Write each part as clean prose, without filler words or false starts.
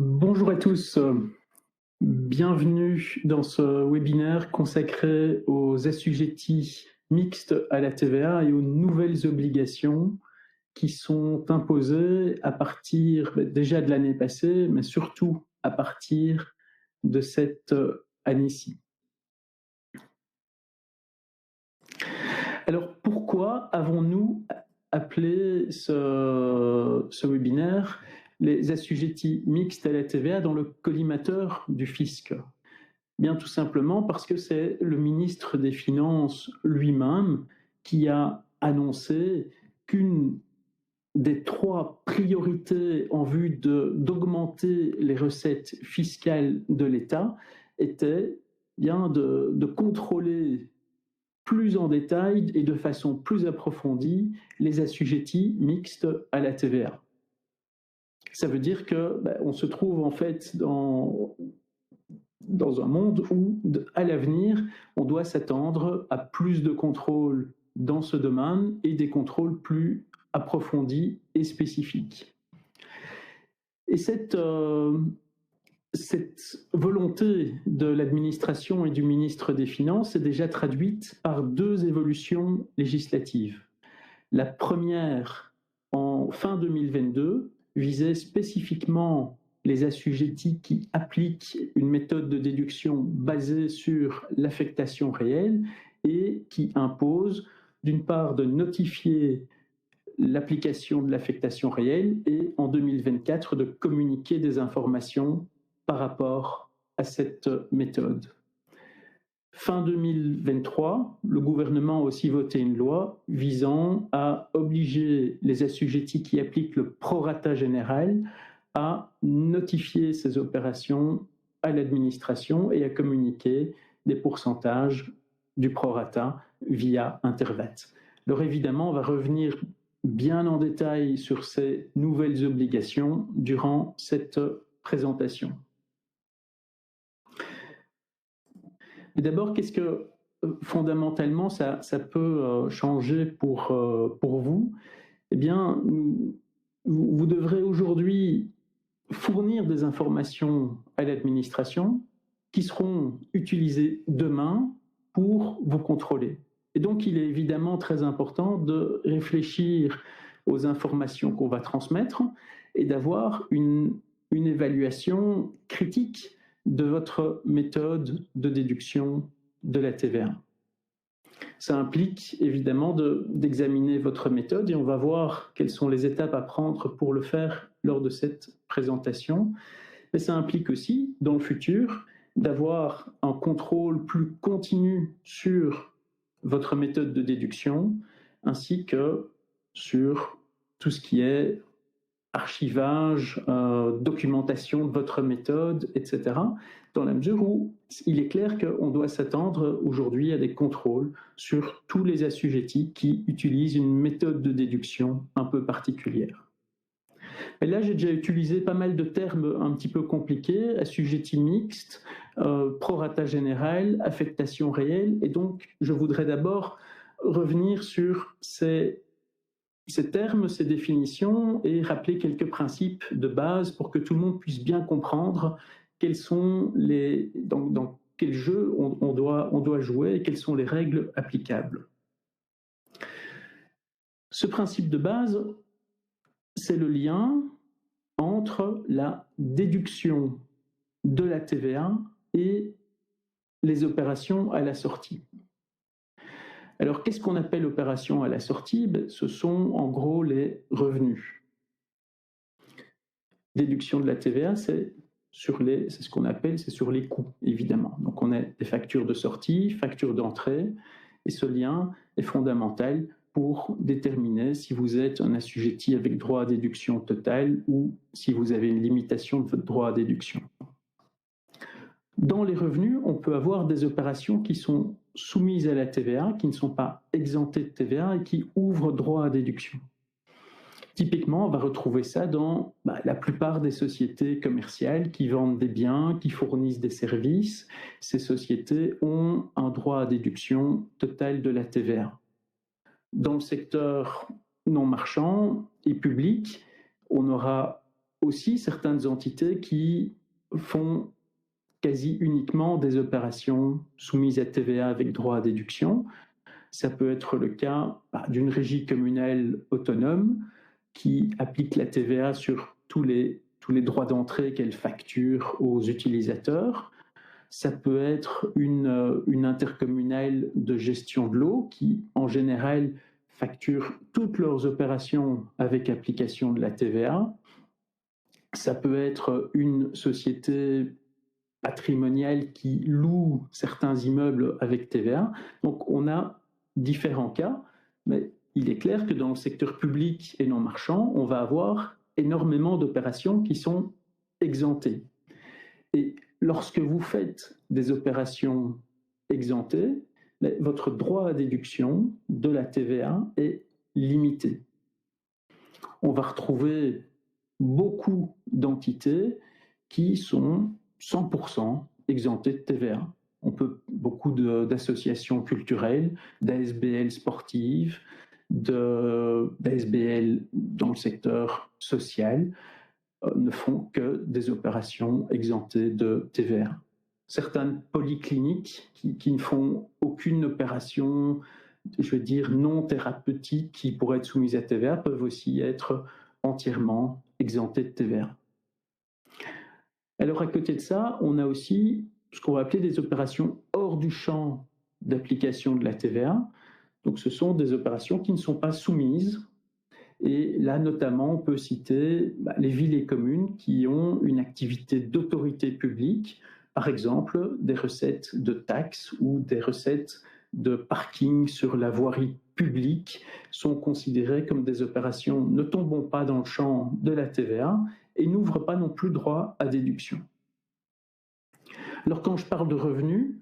Bonjour à tous, bienvenue dans ce webinaire consacré aux assujettis mixtes à la TVA et aux nouvelles obligations qui sont imposées à partir déjà de l'année passée, mais surtout à partir de cette année-ci. Alors pourquoi avons-nous appelé ce webinaire les assujettis mixtes à la TVA dans le collimateur du fisc? Bien tout simplement parce que c'est le ministre des Finances lui-même qui a annoncé qu'une des 3 priorités en vue d'augmenter les recettes fiscales de l'État était bien de contrôler plus en détail et de façon plus approfondie les assujettis mixtes à la TVA. Ça veut dire que on se trouve en fait dans un monde où, à l'avenir, on doit s'attendre à plus de contrôles dans ce domaine et des contrôles plus approfondis et spécifiques. Et cette volonté de l'administration et du ministre des Finances est déjà traduite par 2 évolutions législatives. La première, en fin 2022, visait spécifiquement les assujettis qui appliquent une méthode de déduction basée sur l'affectation réelle et qui impose, d'une part, de notifier l'application de l'affectation réelle et, en 2024, de communiquer des informations par rapport à cette méthode. Fin 2023, le gouvernement a aussi voté une loi visant à obliger les assujettis qui appliquent le prorata général à notifier ces opérations à l'administration et à communiquer des pourcentages du prorata via Intervat. Alors évidemment, on va revenir bien en détail sur ces nouvelles obligations durant cette présentation. Mais d'abord, qu'est-ce que fondamentalement ça peut changer pour vous? Eh bien, vous devrez aujourd'hui fournir des informations à l'administration qui seront utilisées demain pour vous contrôler. Et donc, il est évidemment très important de réfléchir aux informations qu'on va transmettre et d'avoir une évaluation critique de votre méthode de déduction de la TVA. Ça implique évidemment d'examiner votre méthode et on va voir quelles sont les étapes à prendre pour le faire lors de cette présentation. Mais ça implique aussi, dans le futur, d'avoir un contrôle plus continu sur votre méthode de déduction, ainsi que sur tout ce qui est archivage, documentation de votre méthode, etc., dans la mesure où il est clair qu'on doit s'attendre aujourd'hui à des contrôles sur tous les assujettis qui utilisent une méthode de déduction un peu particulière. Et là, j'ai déjà utilisé pas mal de termes un petit peu compliqués, assujettis mixtes, prorata général, affectation réelle, et donc je voudrais d'abord revenir sur ces termes, ces définitions et rappeler quelques principes de base pour que tout le monde puisse bien comprendre quels sont dans quel jeu on doit jouer et quelles sont les règles applicables. Ce principe de base, c'est le lien entre la déduction de la TVA et les opérations à la sortie. Alors, qu'est-ce qu'on appelle opération à la sortie? Ce sont en gros les revenus. Déduction de la TVA, c'est ce qu'on appelle, c'est sur les coûts, évidemment. Donc, on a des factures de sortie, factures d'entrée, et ce lien est fondamental pour déterminer si vous êtes un assujetti avec droit à déduction totale ou si vous avez une limitation de votre droit à déduction. Dans les revenus, on peut avoir des opérations qui sont soumises à la TVA, qui ne sont pas exemptées de TVA et qui ouvrent droit à déduction. Typiquement, on va retrouver ça dans la plupart des sociétés commerciales qui vendent des biens, qui fournissent des services. Ces sociétés ont un droit à déduction totale de la TVA. Dans le secteur non marchand et public, on aura aussi certaines entités qui font quasi uniquement des opérations soumises à TVA avec droit à déduction. Ça peut être le cas d'une régie communale autonome qui applique la TVA sur tous les droits d'entrée qu'elle facture aux utilisateurs. Ça peut être une intercommunale de gestion de l'eau qui, en général, facture toutes leurs opérations avec application de la TVA. Ça peut être une société patrimoniale qui loue certains immeubles avec TVA. Donc on a différents cas, mais il est clair que dans le secteur public et non marchand, on va avoir énormément d'opérations qui sont exemptées. Et lorsque vous faites des opérations exemptées, votre droit à déduction de la TVA est limité. On va retrouver beaucoup d'entités qui sont 100% exemptées de TVA. On peut beaucoup d'associations culturelles, d'ASBL sportives, d'ASBL dans le secteur social, ne font que des opérations exemptées de TVA. Certaines polycliniques qui ne font aucune opération, je veux dire, non thérapeutique qui pourrait être soumise à TVA peuvent aussi être entièrement exemptées de TVA. Alors à côté de ça, on a aussi ce qu'on va appeler des opérations hors du champ d'application de la TVA. Donc ce sont des opérations qui ne sont pas soumises. Et là, notamment, on peut citer les villes et communes qui ont une activité d'autorité publique, par exemple des recettes de taxes ou des recettes de parking sur la voirie publique sont considérées comme des opérations ne tombant pas dans le champ de la TVA et n'ouvrent pas non plus droit à déduction. Alors quand je parle de revenus,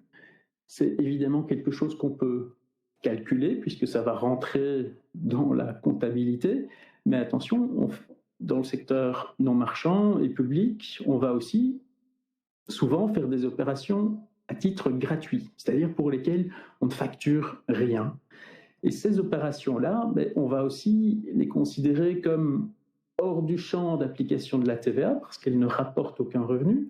c'est évidemment quelque chose qu'on peut calculer puisque ça va rentrer dans la comptabilité, mais attention, dans le secteur non marchand et public, on va aussi souvent faire des opérations à titre gratuit, c'est-à-dire pour lesquelles on ne facture rien. Et ces opérations-là, on va aussi les considérer comme hors du champ d'application de la TVA parce qu'elles ne rapportent aucun revenu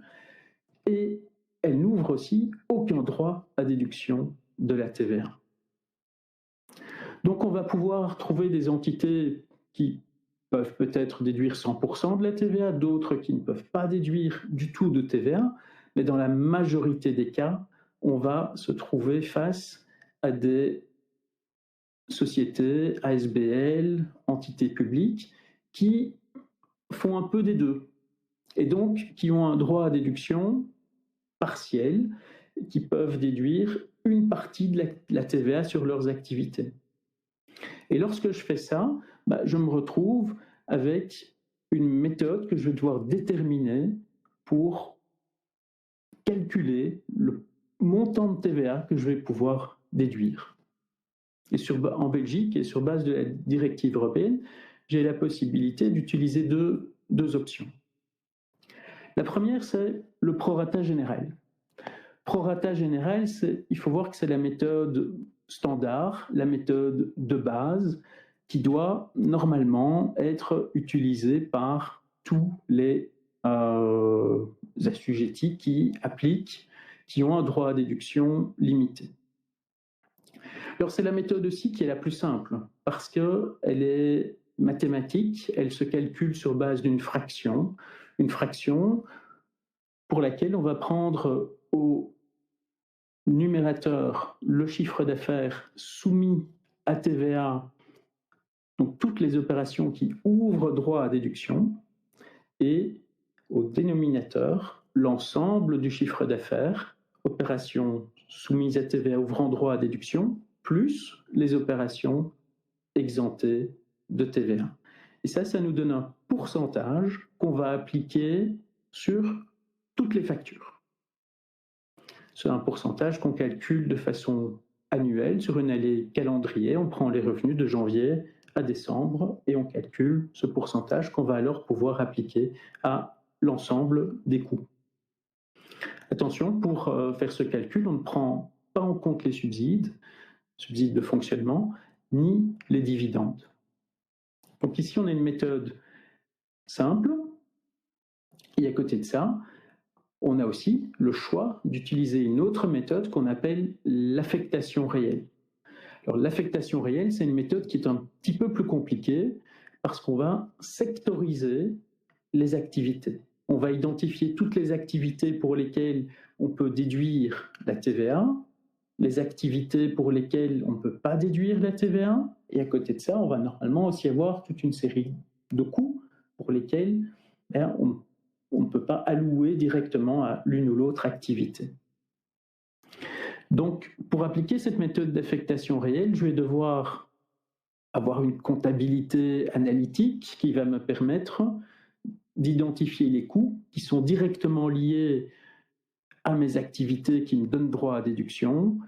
et elles n'ouvrent aussi aucun droit à déduction de la TVA. Donc on va pouvoir trouver des entités qui peuvent peut-être déduire 100% de la TVA, d'autres qui ne peuvent pas déduire du tout de TVA, mais dans la majorité des cas, on va se trouver face à des sociétés, ASBL, entités publiques, qui font un peu des deux, et donc qui ont un droit à déduction partiel, qui peuvent déduire une partie de la TVA sur leurs activités. Et lorsque je fais ça, je me retrouve avec une méthode que je vais devoir déterminer pour calculer le montant de TVA que je vais pouvoir déduire. Et en Belgique, et sur base de la directive européenne, j'ai la possibilité d'utiliser deux options. La première, c'est le prorata général. Prorata général, il faut voir que c'est la méthode standard, la méthode de base, qui doit normalement être utilisée par tous les assujettis qui ont un droit à déduction limité. Alors c'est la méthode aussi qui est la plus simple, parce qu'elle est mathématique, elle se calcule sur base d'une fraction, une fraction pour laquelle on va prendre au numérateur le chiffre d'affaires soumis à TVA, donc toutes les opérations qui ouvrent droit à déduction, et au dénominateur l'ensemble du chiffre d'affaires, opérations soumises à TVA ouvrant droit à déduction, plus les opérations exemptées de TVA. Et ça nous donne un pourcentage qu'on va appliquer sur toutes les factures. C'est un pourcentage qu'on calcule de façon annuelle sur une année calendrier. On prend les revenus de janvier à décembre et on calcule ce pourcentage qu'on va alors pouvoir appliquer à l'ensemble des coûts. Attention, pour faire ce calcul, on ne prend pas en compte les subsides de fonctionnement, ni les dividendes. Donc ici, on a une méthode simple, Et à côté de ça, on a aussi le choix d'utiliser une autre méthode qu'on appelle l'affectation réelle. Alors l'affectation réelle, c'est une méthode qui est un petit peu plus compliquée parce qu'on va sectoriser les activités. On va identifier toutes les activités pour lesquelles on peut déduire la TVA, les activités pour lesquelles on ne peut pas déduire la TVA, et à côté de ça, on va normalement aussi avoir toute une série de coûts pour lesquels on ne peut pas allouer directement à l'une ou l'autre activité. Donc, pour appliquer cette méthode d'affectation réelle, je vais devoir avoir une comptabilité analytique qui va me permettre d'identifier les coûts qui sont directement liés à mes activités qui me donnent droit à déduction,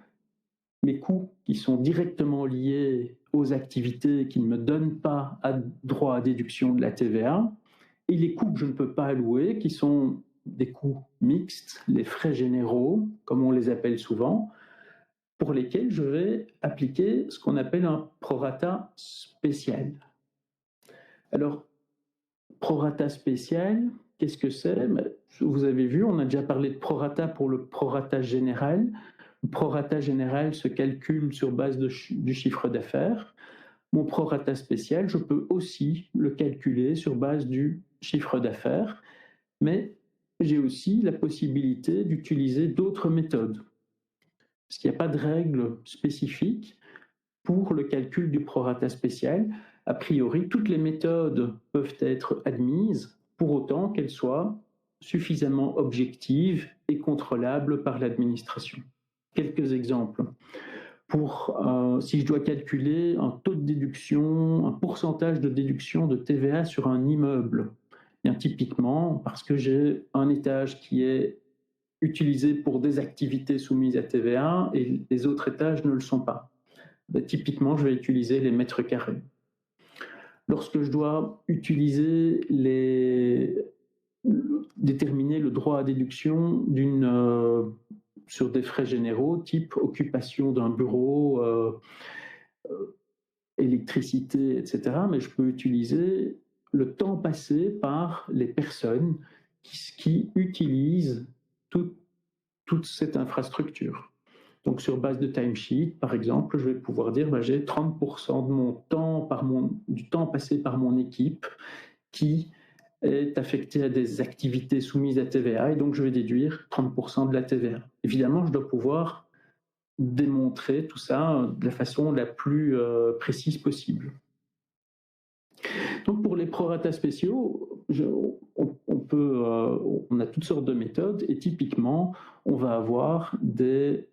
mes coûts qui sont directement liés aux activités qui ne me donnent pas droit à déduction de la TVA, et les coûts que je ne peux pas allouer, qui sont des coûts mixtes, les frais généraux, comme on les appelle souvent, pour lesquels je vais appliquer ce qu'on appelle un prorata spécial. Alors, prorata spécial, qu'est-ce que c'est? Vous avez vu, on a déjà parlé de prorata pour le prorata général. Le prorata général se calcule sur base du chiffre d'affaires. Mon prorata spécial, je peux aussi le calculer sur base du chiffre d'affaires, mais j'ai aussi la possibilité d'utiliser d'autres méthodes. Parce qu'il n'y a pas de règle spécifique pour le calcul du prorata spécial. A priori, toutes les méthodes peuvent être admises, pour autant qu'elles soient suffisamment objectives et contrôlables par l'administration. Quelques exemples. Si je dois calculer un taux de déduction, un pourcentage de déduction de TVA sur un immeuble, bien typiquement, parce que j'ai un étage qui est utilisé pour des activités soumises à TVA et les autres étages ne le sont pas. Typiquement, je vais utiliser les mètres carrés. Lorsque je dois déterminer le droit à déduction sur des frais généraux, type occupation d'un bureau, électricité, etc., mais je peux utiliser le temps passé par les personnes qui utilisent toute cette infrastructure. Donc sur base de timesheet, par exemple, je vais pouvoir dire j'ai 30% de mon temps du temps passé par mon équipe qui est affecté à des activités soumises à TVA, et donc je vais déduire 30% de la TVA. Évidemment, je dois pouvoir démontrer tout ça de la façon la plus précise possible. Donc pour les prorata spéciaux, on a toutes sortes de méthodes, et typiquement, on va avoir des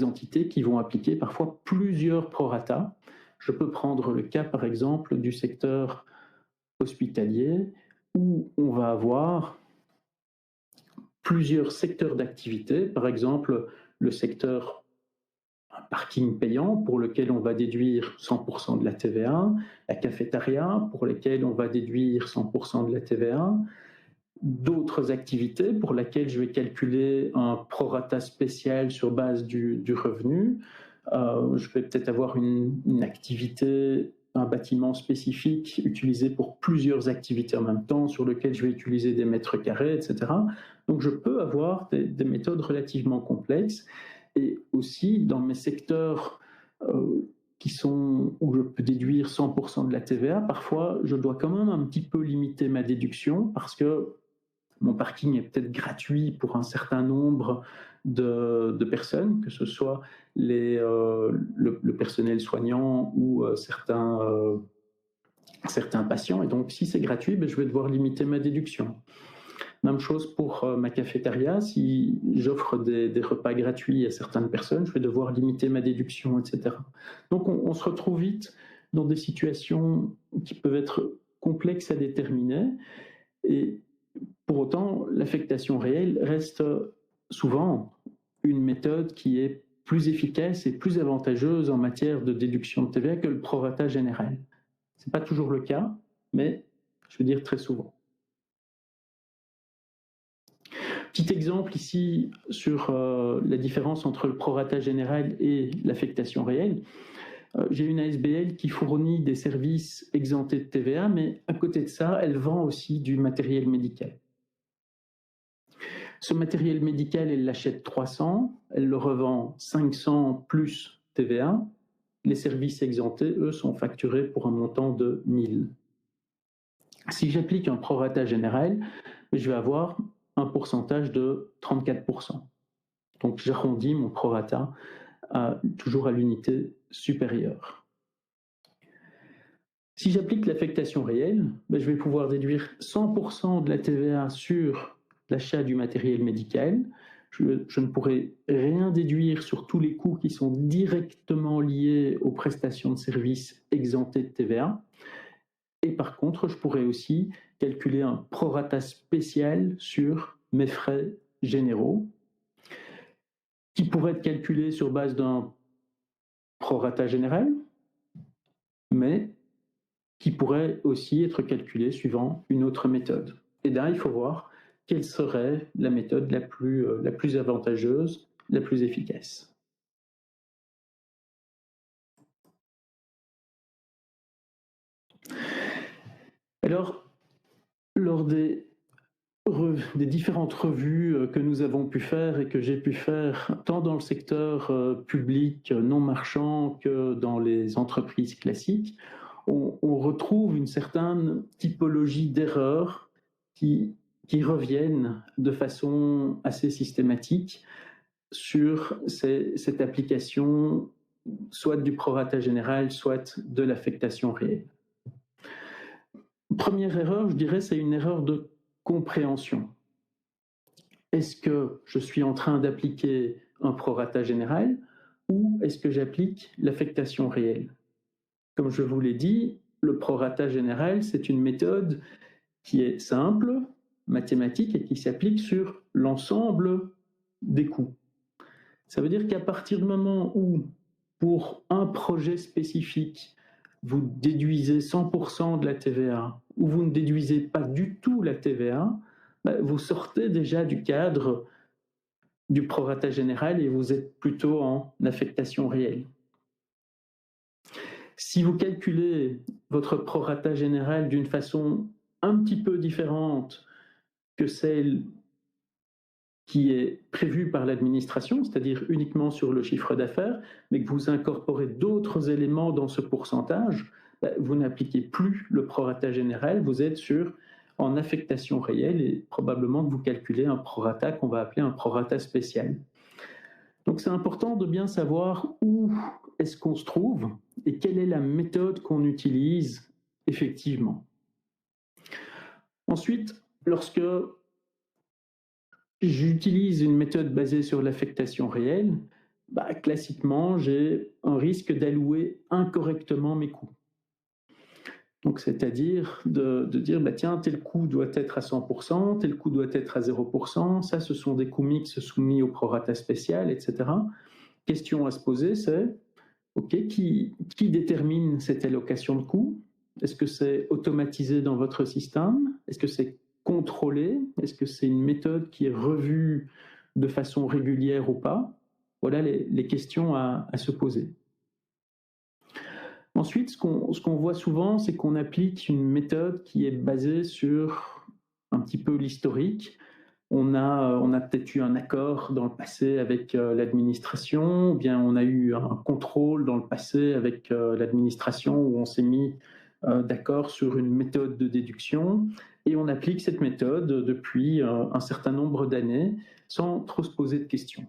entités qui vont appliquer parfois plusieurs prorata. Je peux prendre le cas, par exemple, du secteur hospitalier, où on va avoir plusieurs secteurs d'activité, par exemple le secteur parking payant pour lequel on va déduire 100% de la TVA, la cafétéria pour lequel on va déduire 100% de la TVA, d'autres activités pour lesquelles je vais calculer un prorata spécial sur base du revenu. Je vais peut-être avoir une activité, un bâtiment spécifique utilisé pour plusieurs activités en même temps, sur lequel je vais utiliser des mètres carrés, etc. Donc je peux avoir des méthodes relativement complexes. Et aussi dans mes secteurs où je peux déduire 100% de la TVA, parfois je dois quand même un petit peu limiter ma déduction parce que mon parking est peut-être gratuit pour un certain nombre de personnes, que ce soit le personnel soignant ou certains patients. Et donc, si c'est gratuit, je vais devoir limiter ma déduction. Même chose pour ma cafétéria. Si j'offre des repas gratuits à certaines personnes, je vais devoir limiter ma déduction, etc. Donc, on se retrouve vite dans des situations qui peuvent être complexes à déterminer. Et pour autant, l'affectation réelle reste souvent une méthode qui est plus efficace et plus avantageuse en matière de déduction de TVA que le prorata général. Ce n'est pas toujours le cas, mais je veux dire très souvent. Petit exemple ici sur la différence entre le prorata général et l'affectation réelle. j'ai une ASBL qui fournit des services exemptés de TVA, mais à côté de ça, elle vend aussi du matériel médical. Ce matériel médical, elle l'achète 300, elle le revend 500 plus TVA. Les services exemptés, eux, sont facturés pour un montant de 1000. Si j'applique un prorata général, je vais avoir un pourcentage de 34%. Donc j'arrondis mon prorata toujours à l'unité supérieure. Si j'applique l'affectation réelle, je vais pouvoir déduire 100% de la TVA sur l'achat du matériel médical. Je ne pourrai rien déduire sur tous les coûts qui sont directement liés aux prestations de services exemptées de TVA. Et par contre, je pourrais aussi calculer un prorata spécial sur mes frais généraux, qui pourrait être calculé sur base d'un prorata général, mais qui pourrait aussi être calculé suivant une autre méthode. Et là, il faut voir quelle serait la méthode la plus avantageuse, la plus efficace. Alors, lors des différentes revues que nous avons pu faire et que j'ai pu faire tant dans le secteur public non marchand que dans les entreprises classiques, on retrouve une certaine typologie d'erreurs qui reviennent de façon assez systématique sur cette application, soit du prorata général, soit de l'affectation réelle. Première erreur, je dirais, c'est une erreur de compréhension. Est-ce que je suis en train d'appliquer un prorata général ou est-ce que j'applique l'affectation réelle? Comme je vous l'ai dit, le prorata général, c'est une méthode qui est simple, mathématique et qui s'applique sur l'ensemble des coûts. Ça veut dire qu'à partir du moment où, pour un projet spécifique, vous déduisez 100% de la TVA ou vous ne déduisez pas du tout la TVA, vous sortez déjà du cadre du prorata général et vous êtes plutôt en affectation réelle. Si vous calculez votre prorata général d'une façon un petit peu différente que celle qui est prévue par l'administration, c'est-à-dire uniquement sur le chiffre d'affaires, mais que vous incorporez d'autres éléments dans ce pourcentage, vous n'appliquez plus le prorata général, vous êtes en affectation réelle et probablement que vous calculez un prorata qu'on va appeler un prorata spécial. Donc c'est important de bien savoir où est-ce qu'on se trouve et quelle est la méthode qu'on utilise effectivement. Ensuite, lorsque j'utilise une méthode basée sur l'affectation réelle, classiquement, j'ai un risque d'allouer incorrectement mes coûts. Donc, c'est-à-dire de dire, tiens, tel coût doit être à 100%, tel coût doit être à 0%, ça, ce sont des coûts mixtes soumis au prorata spécial, etc. Question à se poser, c'est, OK, qui détermine cette allocation de coûts? Est-ce que c'est automatisé dans votre système? Est-ce que c'est contrôlé? Est-ce que c'est une méthode qui est revue de façon régulière ou pas? Voilà les questions à se poser. Ensuite, ce qu'on voit souvent, c'est qu'on applique une méthode qui est basée sur un petit peu l'historique. On a peut-être eu un accord dans le passé avec l'administration, ou bien on a eu un contrôle dans le passé avec l'administration où on s'est mis d'accord sur une méthode de déduction et on applique cette méthode depuis un certain nombre d'années sans trop se poser de questions.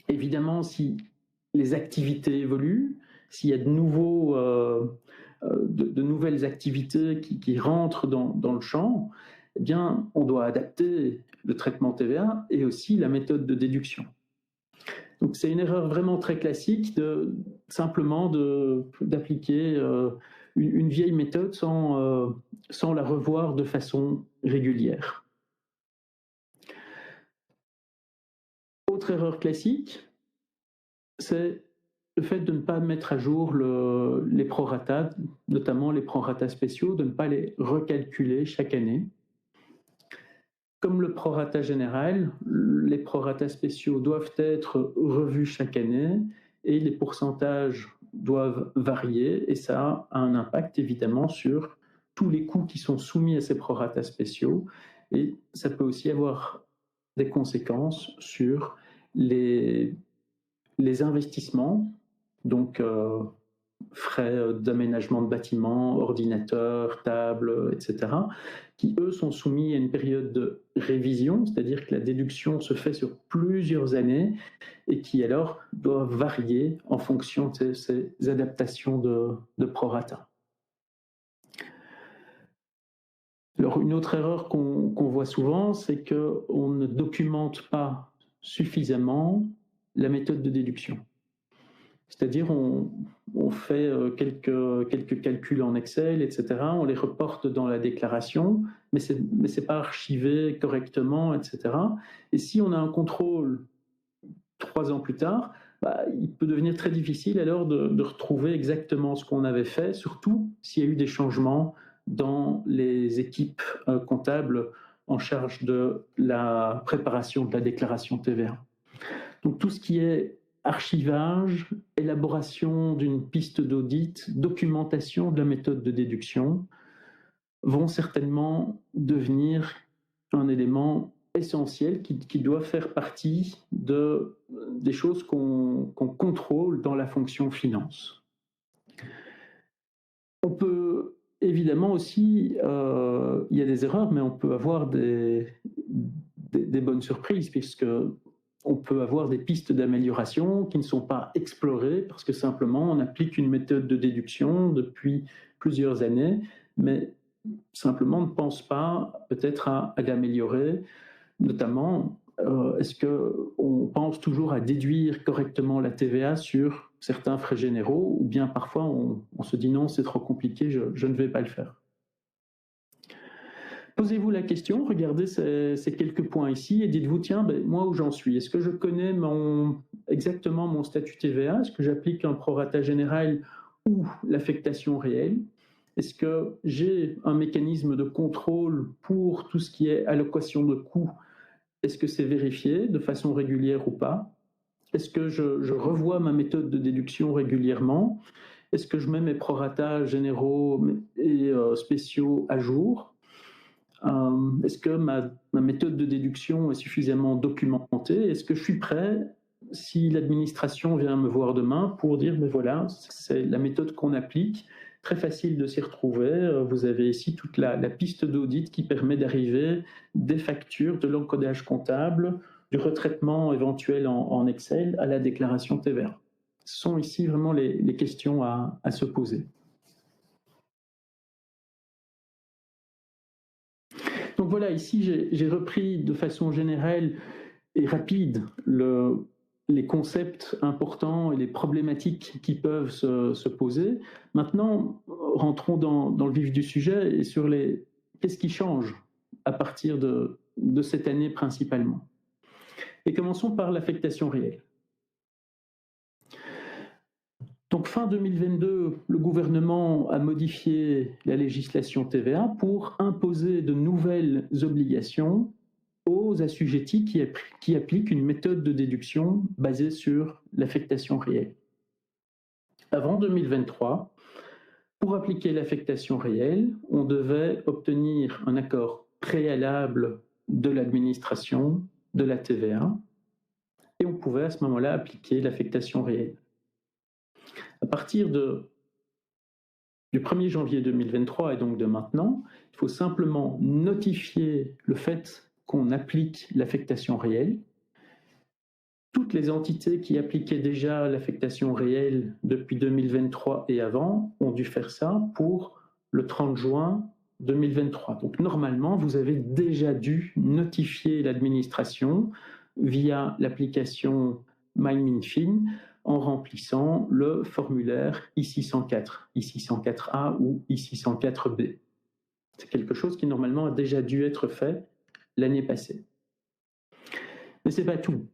Évidemment, si les activités évoluent, s'il y a de nouvelles activités qui rentrent dans le champ, eh bien, on doit adapter le traitement TVA et aussi la méthode de déduction. Donc, c'est une erreur vraiment très classique simplement d'appliquer une vieille méthode sans la revoir de façon régulière. Autre erreur classique, c'est le fait de ne pas mettre à jour les proratas, notamment les proratas spéciaux, de ne pas les recalculer chaque année. Comme le prorata général, les proratas spéciaux doivent être revus chaque année et les pourcentages doivent varier et ça a un impact évidemment sur tous les coûts qui sont soumis à ces prorata spéciaux et ça peut aussi avoir des conséquences sur les investissements, donc frais d'aménagement de bâtiments, ordinateurs, tables, etc., qui, eux, sont soumis à une période de révision, c'est-à-dire que la déduction se fait sur plusieurs années et qui, alors, doivent varier en fonction de ces adaptations de prorata. Alors, une autre erreur qu'on voit souvent, c'est qu'on ne documente pas suffisamment la méthode de déduction. C'est-à-dire, on fait quelques calculs en Excel, etc. On les reporte dans la déclaration, mais c'est pas archivé correctement, etc. Et si on a un contrôle 3 ans plus tard, il peut devenir très difficile alors de retrouver exactement ce qu'on avait fait, surtout s'il y a eu des changements dans les équipes comptables en charge de la préparation de la déclaration TVA. Donc tout ce qui est archivage, élaboration d'une piste d'audit, documentation de la méthode de déduction vont certainement devenir un élément essentiel qui doit faire partie des choses qu'on contrôle dans la fonction finance. On peut évidemment aussi, il y a des erreurs, mais on peut avoir des bonnes surprises puisque on peut avoir des pistes d'amélioration qui ne sont pas explorées parce que simplement on applique une méthode de déduction depuis plusieurs années, mais simplement ne pense pas peut-être à l'améliorer. Notamment, est-ce qu'on pense toujours à déduire correctement la TVA sur certains frais généraux ou bien parfois on se dit non, c'est trop compliqué, je ne vais pas le faire. Posez-vous la question, regardez ces quelques points ici et dites-vous, tiens, moi où j'en suis, est-ce que je connais exactement mon statut TVA? Est-ce que j'applique un prorata général ou l'affectation réelle? Est-ce que j'ai un mécanisme de contrôle pour tout ce qui est allocation de coûts? Est-ce que c'est vérifié de façon régulière ou pas? Est-ce que je revois ma méthode de déduction régulièrement? Est-ce que je mets mes proratas généraux et spéciaux à jour? Est-ce que ma méthode de déduction est suffisamment documentée? Est-ce que je suis prêt, si l'administration vient me voir demain, pour dire, voilà, c'est la méthode qu'on applique, très facile de s'y retrouver. Vous avez ici toute la piste d'audit qui permet d'arriver des factures, de l'encodage comptable, du retraitement éventuel en Excel à la déclaration TVA. Ce sont ici vraiment les questions à se poser. Donc voilà, ici j'ai repris de façon générale et rapide les concepts importants et les problématiques qui peuvent se poser. Maintenant, rentrons dans le vif du sujet et sur qu'est-ce qui change à partir de cette année principalement. Et commençons par l'affectation réelle. Donc fin 2022, le gouvernement a modifié la législation TVA pour imposer de nouvelles obligations aux assujettis qui appliquent une méthode de déduction basée sur l'affectation réelle. Avant 2023, pour appliquer l'affectation réelle, on devait obtenir un accord préalable de l'administration de la TVA et on pouvait à ce moment-là appliquer l'affectation réelle. À partir du 1er janvier 2023 et donc de maintenant, il faut simplement notifier le fait qu'on applique l'affectation réelle. Toutes les entités qui appliquaient déjà l'affectation réelle depuis 2023 et avant ont dû faire ça pour le 30 juin 2023. Donc normalement, vous avez déjà dû notifier l'administration via l'application MyMinFin en remplissant le formulaire I604, I604A ou I604B. C'est quelque chose qui normalement a déjà dû être fait l'année passée. Mais ce n'est pas tout.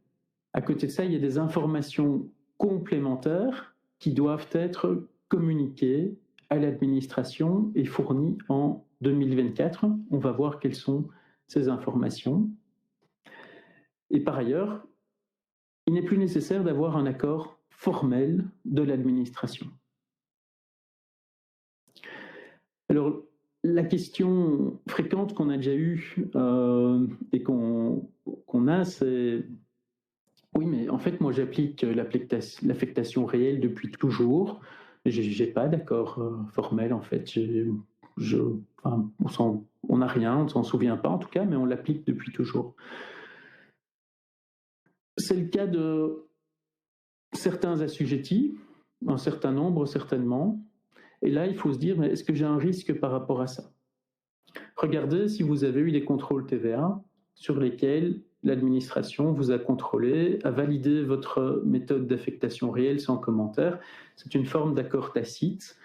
À côté de ça, il y a des informations complémentaires qui doivent être communiquées à l'administration et fournies en 2024. On va voir quelles sont ces informations. Et par ailleurs, il n'est plus nécessaire d'avoir un accord formelle de l'administration. Alors, la question fréquente qu'on a déjà eue et qu'on a, c'est oui, mais en fait, moi, j'applique l'affectation réelle depuis toujours. J'ai pas d'accord formel, en fait. Enfin, on n'a rien, on ne s'en souvient pas en tout cas, mais on l'applique depuis toujours. C'est le cas de certains assujettis, un certain nombre certainement. Et là, il faut se dire, mais est-ce que j'ai un risque par rapport à ça? Regardez si vous avez eu des contrôles TVA sur lesquels l'administration vous a contrôlé, a validé votre méthode d'affectation réelle sans commentaire. C'est une forme d'accord tacite.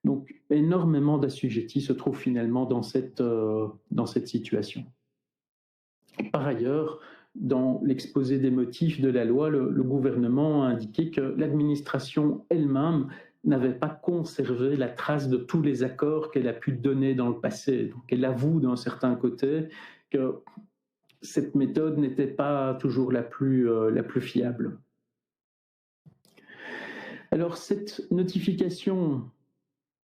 Donc, énormément d'assujettis se trouvent finalement dans cette situation. Par ailleurs, dans l'exposé des motifs de la loi, le gouvernement a indiqué que l'administration elle-même n'avait pas conservé la trace de tous les accords qu'elle a pu donner dans le passé. Donc elle avoue d'un certain côté que cette méthode n'était pas toujours la plus fiable. Alors cette notification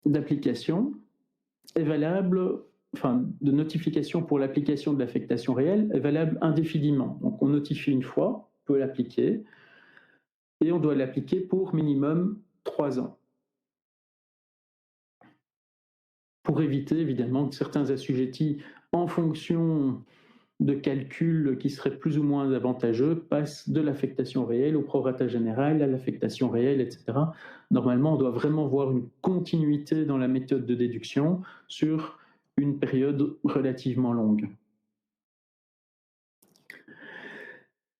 d'application est valable, enfin de notification pour l'application de l'affectation réelle est valable indéfiniment. Donc on notifie une fois, on peut l'appliquer, et on doit l'appliquer pour minimum 3 ans. Pour éviter évidemment que certains assujettis, en fonction de calculs qui seraient plus ou moins avantageux, passent de l'affectation réelle au prorata général, à l'affectation réelle, etc. Normalement, on doit vraiment voir une continuité dans la méthode de déduction sur une période relativement longue.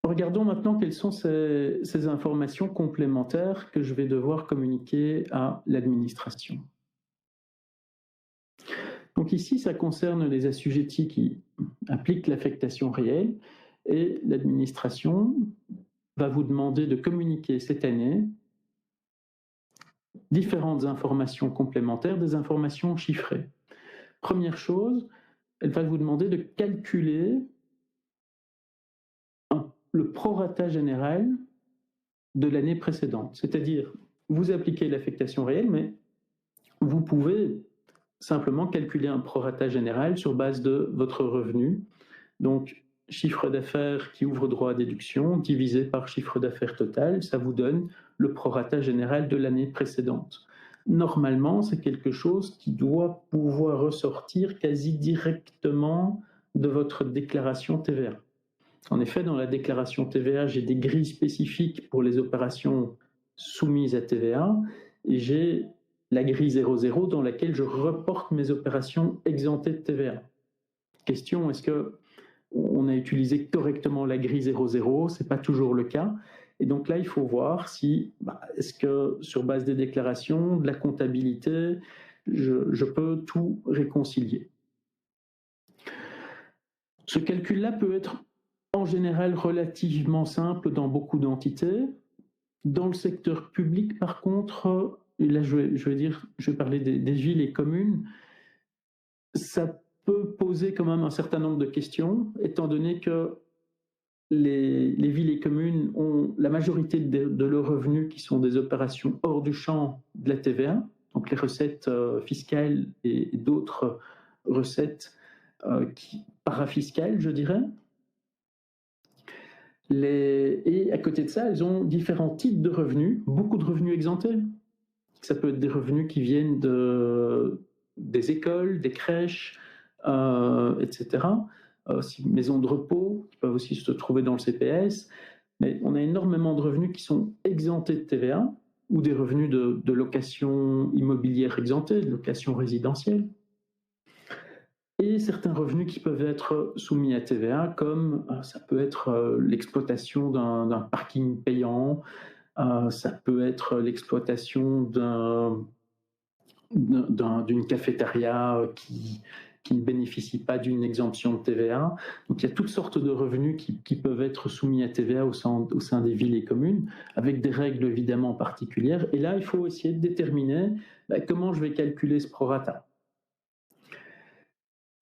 Regardons maintenant quelles sont ces informations complémentaires que je vais devoir communiquer à l'administration. Donc ici, ça concerne les assujettis qui appliquent l'affectation réelle et l'administration va vous demander de communiquer cette année différentes informations complémentaires, des informations chiffrées. Première chose, elle va vous demander de calculer le prorata général de l'année précédente. C'est-à-dire, vous appliquez l'affectation réelle, mais vous pouvez simplement calculer un prorata général sur base de votre revenu. Donc, chiffre d'affaires qui ouvre droit à déduction divisé par chiffre d'affaires total, ça vous donne le prorata général de l'année précédente. Normalement, c'est quelque chose qui doit pouvoir ressortir quasi directement de votre déclaration TVA. En effet, dans la déclaration TVA, j'ai des grilles spécifiques pour les opérations soumises à TVA et j'ai la grille 00 dans laquelle je reporte mes opérations exemptées de TVA. Question, est-ce qu'on a utilisé correctement la grille 00? Ce n'est pas toujours le cas. Et donc là, il faut voir si, est-ce que sur base des déclarations, de la comptabilité, je peux tout réconcilier. Ce calcul-là peut être en général relativement simple dans beaucoup d'entités. Dans le secteur public, par contre, et là je vais parler des villes et communes, ça peut poser quand même un certain nombre de questions, étant donné que les villes et communes ont la majorité de leurs revenus qui sont des opérations hors du champ de la TVA, donc les recettes fiscales et d'autres recettes parafiscales, je dirais. Et à côté de ça, elles ont différents types de revenus, beaucoup de revenus exemptés. Ça peut être des revenus qui viennent des écoles, des crèches, etc. Maisons de repos, qui peuvent aussi se trouver dans le CPS. Mais on a énormément de revenus qui sont exemptés de TVA, ou des revenus de location immobilière exemptés, de location résidentielle. Et certains revenus qui peuvent être soumis à TVA, comme ça peut être l'exploitation d'un parking payant, ça peut être l'exploitation d'une cafétéria qui ne bénéficie pas d'une exemption de TVA. Donc il y a toutes sortes de revenus qui peuvent être soumis à TVA au sein des villes et communes, avec des règles évidemment particulières. Et là, il faut essayer de déterminer comment je vais calculer ce prorata.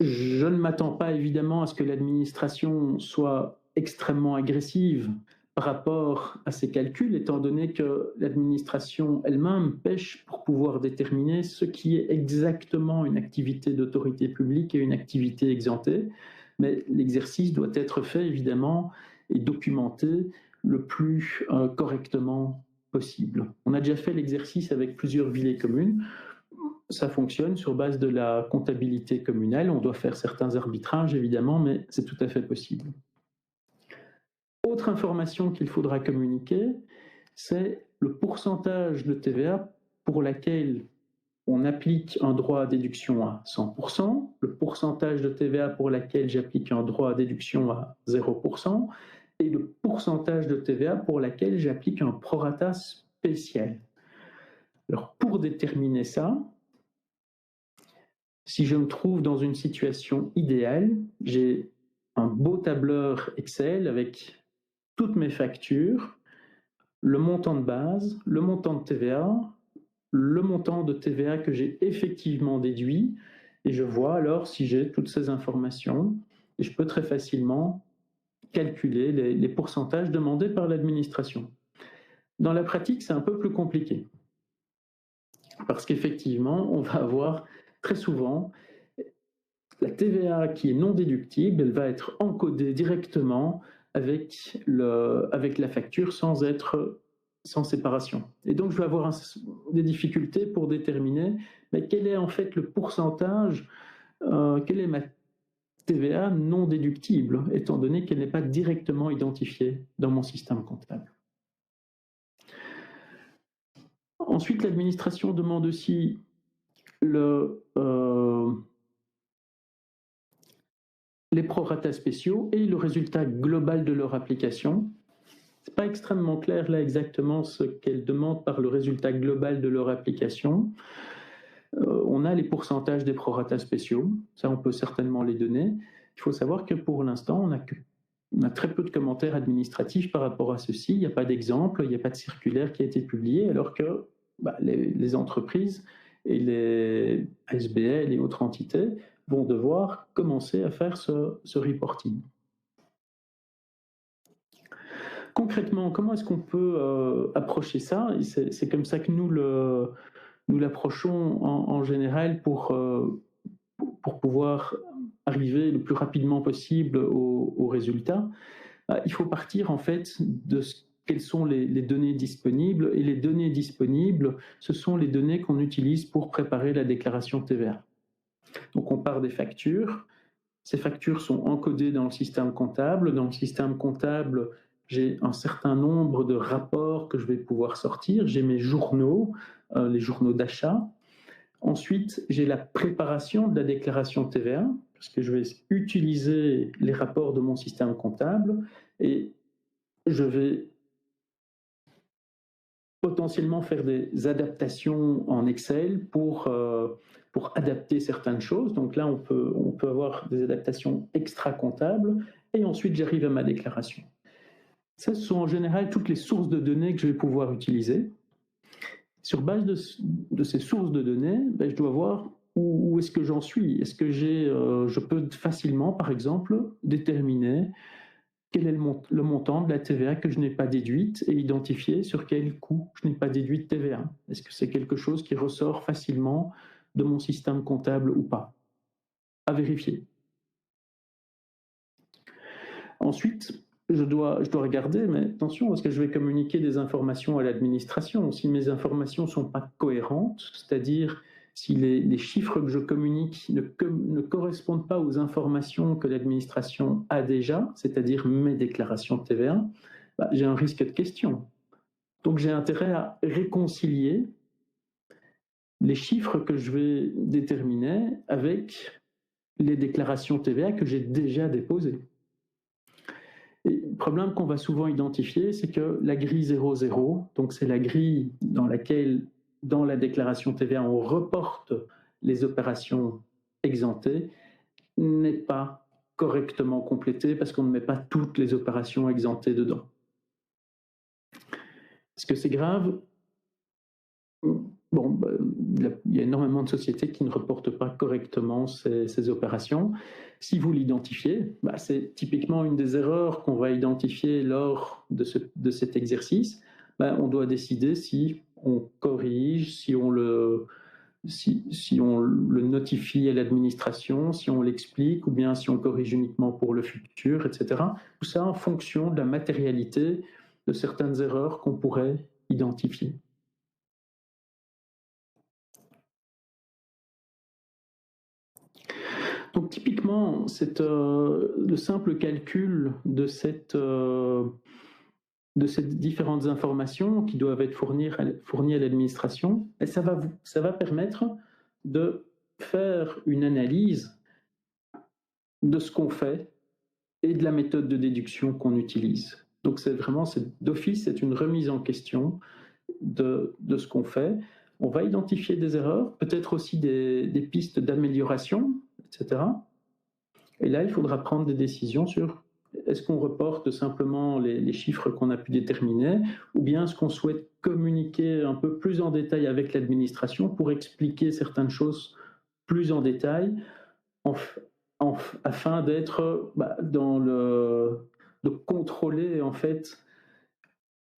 Je ne m'attends pas évidemment à ce que l'administration soit extrêmement agressive par rapport à ces calculs, étant donné que l'administration elle-même pêche pour pouvoir déterminer ce qui est exactement une activité d'autorité publique et une activité exemptée. Mais l'exercice doit être fait, évidemment, et documenté le plus correctement possible. On a déjà fait l'exercice avec plusieurs villes et communes. Ça fonctionne sur base de la comptabilité communale. On doit faire certains arbitrages, évidemment, mais c'est tout à fait possible. Autre information qu'il faudra communiquer, c'est le pourcentage de TVA pour laquelle on applique un droit à déduction à 100%, le pourcentage de TVA pour laquelle j'applique un droit à déduction à 0%, et le pourcentage de TVA pour laquelle j'applique un prorata spécial. Alors, pour déterminer ça, si je me trouve dans une situation idéale, j'ai un beau tableur Excel avec toutes mes factures, le montant de base, le montant de TVA, le montant de TVA que j'ai effectivement déduit, et je vois alors si j'ai toutes ces informations, et je peux très facilement calculer les pourcentages demandés par l'administration. Dans la pratique, c'est un peu plus compliqué, parce qu'effectivement, on va avoir très souvent la TVA qui est non déductible, elle va être encodée directement avec la facture sans séparation. Et donc, je vais avoir des difficultés pour déterminer mais quel est en fait le pourcentage, quelle est ma TVA non déductible, étant donné qu'elle n'est pas directement identifiée dans mon système comptable. Ensuite, l'administration demande aussi les prorata spéciaux et le résultat global de leur application. Ce n'est pas extrêmement clair là exactement ce qu'elle demande par le résultat global de leur application. On a les pourcentages des prorata spéciaux, ça on peut certainement les donner. Il faut savoir que pour l'instant, on a très peu de commentaires administratifs par rapport à ceci. Il n'y a pas d'exemple, il n'y a pas de circulaire qui a été publié, alors que les entreprises et les SBL et autres entités vont devoir commencer à faire ce reporting. Concrètement, comment est-ce qu'on peut approcher ça? C'est comme ça que nous l'approchons en général pour pouvoir arriver le plus rapidement possible au résultat. Il faut partir en fait de quelles sont les données disponibles, et les données disponibles, ce sont les données qu'on utilise pour préparer la déclaration TVA. Donc on part des factures. Ces factures sont encodées dans le système comptable. Dans le système comptable, j'ai un certain nombre de rapports que je vais pouvoir sortir. J'ai mes journaux, les journaux d'achat. Ensuite, j'ai la préparation de la déclaration TVA, parce que je vais utiliser les rapports de mon système comptable et je vais potentiellement faire des adaptations en Excel pour adapter certaines choses. Donc là, on peut avoir des adaptations extra-comptables et ensuite j'arrive à ma déclaration. Ça, ce sont en général toutes les sources de données que je vais pouvoir utiliser. Sur base de ces sources de données, je dois voir où est-ce que j'en suis. Est-ce que je peux facilement, par exemple, déterminer quel est le montant de la TVA que je n'ai pas déduite et identifier sur quel coût je n'ai pas déduit de TVA. Est-ce que c'est quelque chose qui ressort facilement de mon système comptable ou pas? À vérifier. Ensuite, je dois regarder, mais attention, parce que je vais communiquer des informations à l'administration. Si mes informations ne sont pas cohérentes, c'est-à-dire si les chiffres que je communique ne correspondent pas aux informations que l'administration a déjà, c'est-à-dire mes déclarations de TVA, j'ai un risque de question. Donc j'ai intérêt à réconcilier les chiffres que je vais déterminer avec les déclarations TVA que j'ai déjà déposées. Et le problème qu'on va souvent identifier, c'est que la grille 00, donc c'est la grille dans laquelle, dans la déclaration TVA, on reporte les opérations exemptées, n'est pas correctement complétée parce qu'on ne met pas toutes les opérations exemptées dedans. Est-ce que c'est grave? bon, il y a énormément de sociétés qui ne reportent pas correctement ces opérations. Si vous l'identifiez, c'est typiquement une des erreurs qu'on va identifier lors de cet exercice. On doit décider si on corrige, si on le notifie à l'administration, si on l'explique, ou bien si on corrige uniquement pour le futur, etc. Tout ça en fonction de la matérialité de certaines erreurs qu'on pourrait identifier. Donc typiquement, le simple calcul de ces différentes informations qui doivent être fournies à l'administration, ça va permettre de faire une analyse de ce qu'on fait et de la méthode de déduction qu'on utilise. Donc d'office, c'est une remise en question de ce qu'on fait. On va identifier des erreurs, peut-être aussi des pistes d'amélioration, etc. Et là, il faudra prendre des décisions sur est-ce qu'on reporte simplement les chiffres qu'on a pu déterminer, ou bien est-ce qu'on souhaite communiquer un peu plus en détail avec l'administration pour expliquer certaines choses plus en détail, afin d'être de contrôler en fait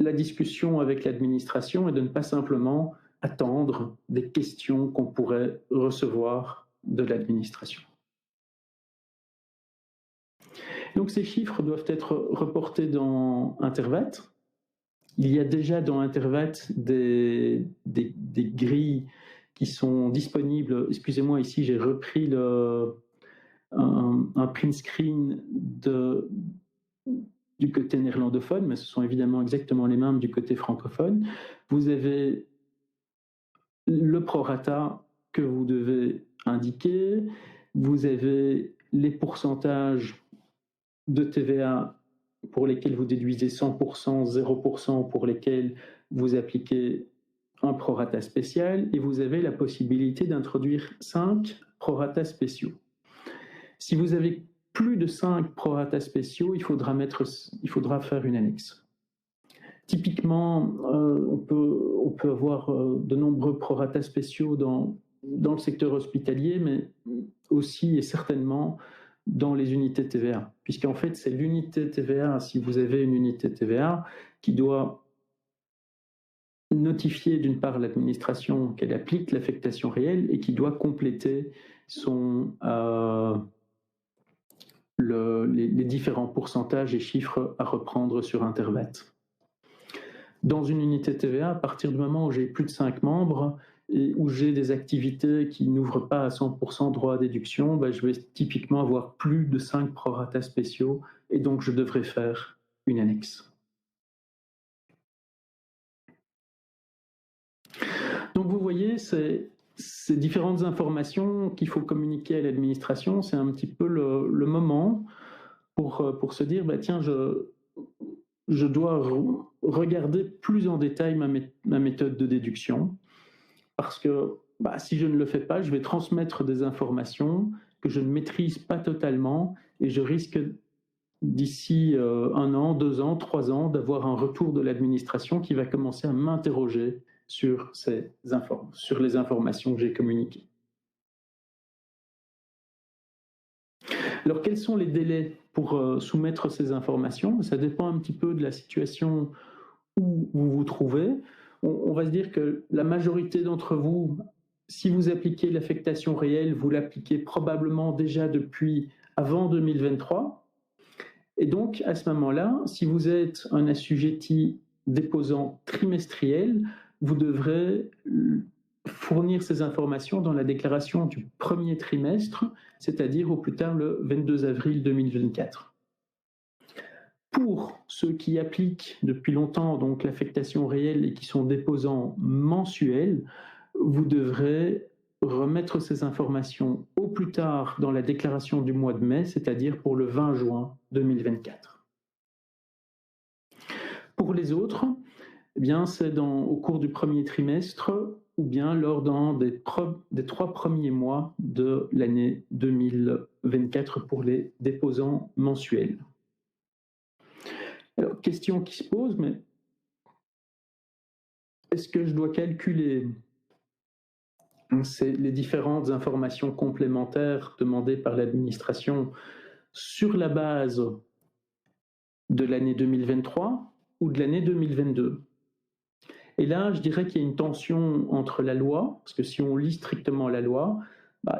la discussion avec l'administration et de ne pas simplement attendre des questions qu'on pourrait recevoir de l'administration. Donc ces chiffres doivent être reportés dans Intervat. Il y a déjà dans Intervat des grilles qui sont disponibles. Excusez-moi, ici j'ai repris un print screen du côté néerlandophone, mais ce sont évidemment exactement les mêmes du côté francophone. Vous avez le prorata que vous devez indiquer, vous avez les pourcentages de TVA pour lesquels vous déduisez 100%, 0% pour lesquels vous appliquez un prorata spécial, et vous avez la possibilité d'introduire 5 prorata spéciaux. Si vous avez plus de 5 prorata spéciaux, il faudra faire une annexe. Typiquement, on peut avoir de nombreux prorata spéciaux dans le secteur hospitalier, mais aussi et certainement dans les unités TVA, puisqu'en fait, c'est l'unité TVA, si vous avez une unité TVA, qui doit notifier d'une part l'administration qu'elle applique l'affectation réelle et qui doit compléter les différents pourcentages et chiffres à reprendre sur Intervat. Dans une unité TVA, à partir du moment où j'ai plus de 5 membres et où j'ai des activités qui n'ouvrent pas à 100% droit à déduction, je vais typiquement avoir plus de 5 prorata spéciaux et donc je devrais faire une annexe. Donc vous voyez, ces différentes informations qu'il faut communiquer à l'administration, c'est un petit peu le moment pour se dire, tiens, je dois regarder plus en détail ma méthode de déduction, parce que si je ne le fais pas, je vais transmettre des informations que je ne maîtrise pas totalement et je risque d'ici 1 an, 2 ans, 3 ans d'avoir un retour de l'administration qui va commencer à m'interroger sur les informations que j'ai communiquées. Alors, quels sont les délais pour soumettre ces informations? Ça dépend un petit peu de la situation où vous vous trouvez. On va se dire que la majorité d'entre vous, si vous appliquez l'affectation réelle, vous l'appliquez probablement déjà depuis avant 2023. Et donc, à ce moment-là, si vous êtes un assujetti déposant trimestriel, vous devrez fournir ces informations dans la déclaration du premier trimestre, c'est-à-dire au plus tard le 22 avril 2024. Pour ceux qui appliquent depuis longtemps donc l'affectation réelle et qui sont déposants mensuels, vous devrez remettre ces informations au plus tard dans la déclaration du mois de mai, c'est-à-dire pour le 20 juin 2024. Pour les autres, c'est au cours du premier trimestre ou bien lors des 3 premiers mois de l'année 2024 pour les déposants mensuels. Alors, question qui se pose, mais est-ce que je dois calculer c'est les différentes informations complémentaires demandées par l'administration sur la base de l'année 2023 ou de l'année 2022. Et là, je dirais qu'il y a une tension entre la loi, parce que si on lit strictement la loi,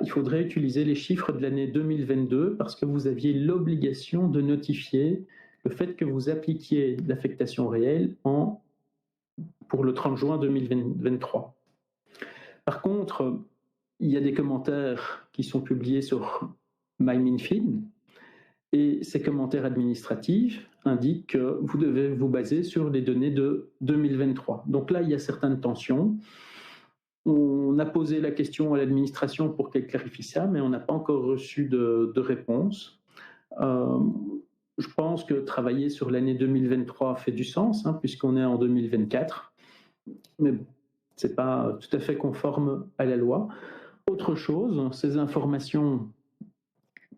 il faudrait utiliser les chiffres de l'année 2022 parce que vous aviez l'obligation de notifier le fait que vous appliquiez l'affectation réelle pour le 30 juin 2023. Par contre, il y a des commentaires qui sont publiés sur MyMinFin et ces commentaires administratifs indiquent que vous devez vous baser sur les données de 2023. Donc là, il y a certaines tensions. On a posé la question à l'administration pour qu'elle clarifie ça, mais on n'a pas encore reçu de réponse. Je pense que travailler sur l'année 2023 fait du sens, puisqu'on est en 2024. Mais bon, ce n'est pas tout à fait conforme à la loi. Autre chose, ces informations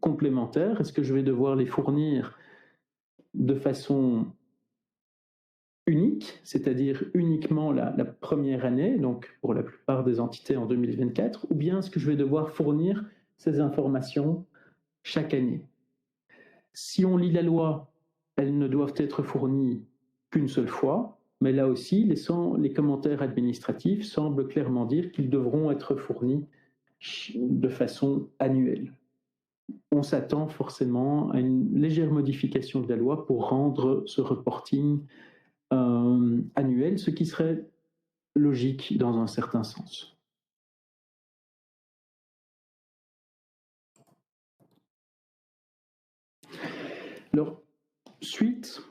complémentaires, est-ce que je vais devoir les fournir de façon unique, c'est-à-dire uniquement la première année, donc pour la plupart des entités en 2024, ou bien est-ce que je vais devoir fournir ces informations chaque année? Si on lit la loi, elles ne doivent être fournies qu'une seule fois, mais là aussi, les commentaires administratifs semblent clairement dire qu'ils devront être fournis de façon annuelle. On s'attend forcément à une légère modification de la loi pour rendre ce reporting annuel, ce qui serait logique dans un certain sens. Alors, suite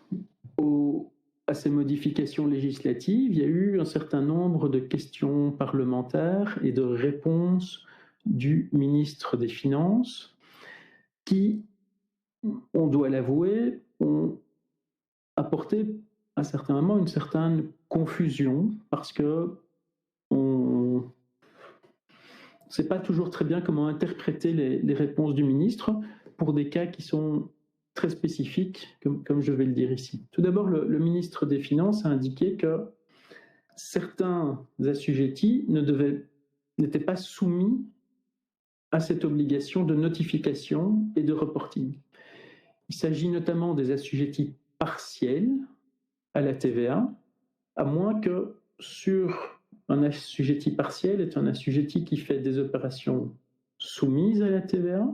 à ces modifications législatives, il y a eu un certain nombre de questions parlementaires et de réponses du ministre des Finances qui, on doit l'avouer, ont apporté à certains moments une certaine confusion parce que on ne sait pas toujours très bien comment interpréter les réponses du ministre pour des cas qui sont très spécifiques, comme je vais le dire ici. Tout d'abord, le ministre des Finances a indiqué que certains assujettis n'étaient pas soumis à cette obligation de notification et de reporting. Il s'agit notamment des assujettis partiels à la TVA, à moins que sur un assujetti partiel est un assujetti qui fait des opérations soumises à la TVA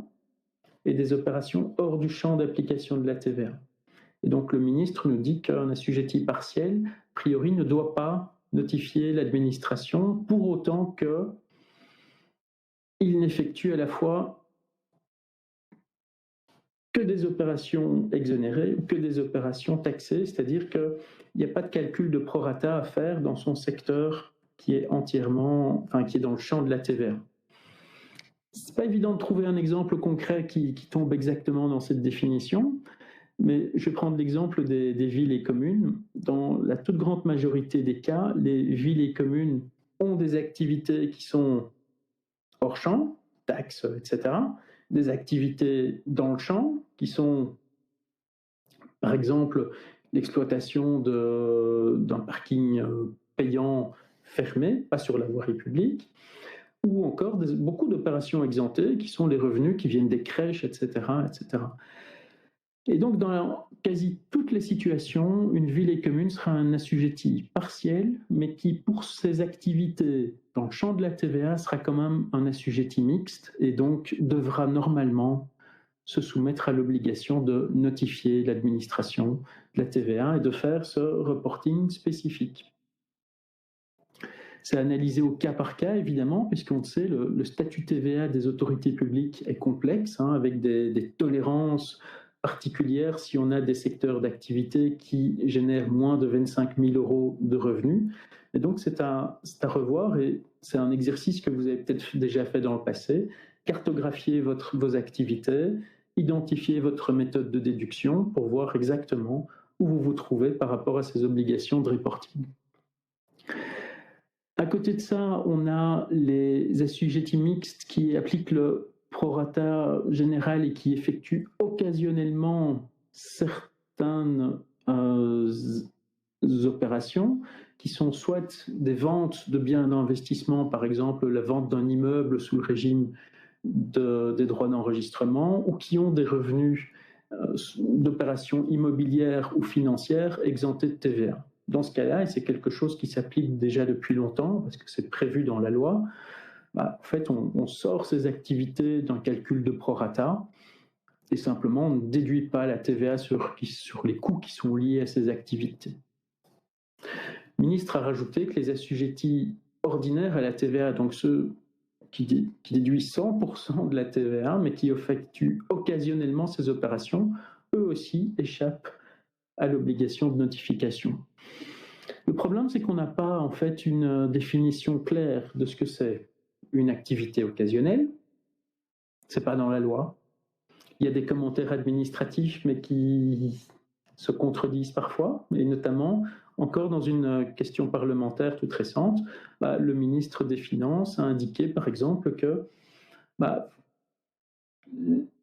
et des opérations hors du champ d'application de la TVA. Et donc le ministre nous dit qu'un assujetti partiel, a priori, ne doit pas notifier l'administration pour autant qu'il n'effectue à la fois que des opérations exonérées ou que des opérations taxées, c'est-à-dire qu'il n'y a pas de calcul de prorata à faire dans son secteur qui est qui est dans le champ de la TVA. C'est pas évident de trouver un exemple concret qui tombe exactement dans cette définition, mais je vais prendre l'exemple des villes et communes. Dans la toute grande majorité des cas, les villes et communes ont des activités qui sont hors champ, taxes, etc., des activités dans le champ, qui sont, par exemple, l'exploitation d'un parking payant fermé, pas sur la voirie publique, ou encore beaucoup d'opérations exemptées, qui sont les revenus qui viennent des crèches, etc., etc. Et donc, dans quasi toutes les situations, une ville et commune sera un assujetti partiel, mais qui, pour ses activités dans le champ de la TVA, sera quand même un assujetti mixte et donc devra normalement se soumettre à l'obligation de notifier l'administration de la TVA et de faire ce reporting spécifique. C'est analysé au cas par cas, évidemment, puisqu'on le sait, le statut TVA des autorités publiques est complexe, avec des tolérances particulières si on a des secteurs d'activité qui génèrent moins de 25 000 € de revenus. Et donc, c'est à revoir et c'est un exercice que vous avez peut-être déjà fait dans le passé. Cartographier vos activités, identifier votre méthode de déduction pour voir exactement où vous vous trouvez par rapport à ces obligations de reporting. À côté de ça, on a les assujettis mixtes qui appliquent le prorata général et qui effectuent occasionnellement certaines opérations qui sont soit des ventes de biens d'investissement, par exemple la vente d'un immeuble sous le régime des droits d'enregistrement, ou qui ont des revenus d'opérations immobilières ou financières exemptés de TVA. Dans ce cas-là, et c'est quelque chose qui s'applique déjà depuis longtemps, parce que c'est prévu dans la loi, en fait, on sort ces activités d'un calcul de prorata, et simplement on ne déduit pas la TVA sur les coûts qui sont liés à ces activités. Le ministre a rajouté que les assujettis ordinaires à la TVA, donc ceux qui déduisent 100% de la TVA, mais qui effectuent occasionnellement ces opérations, eux aussi échappent à l'obligation de notification. Le problème, c'est qu'on n'a pas en fait une définition claire de ce que c'est une activité occasionnelle. C'est pas dans la loi. Il y a des commentaires administratifs, mais qui se contredisent parfois, et notamment, encore dans une question parlementaire toute récente, le ministre des Finances a indiqué, par exemple, que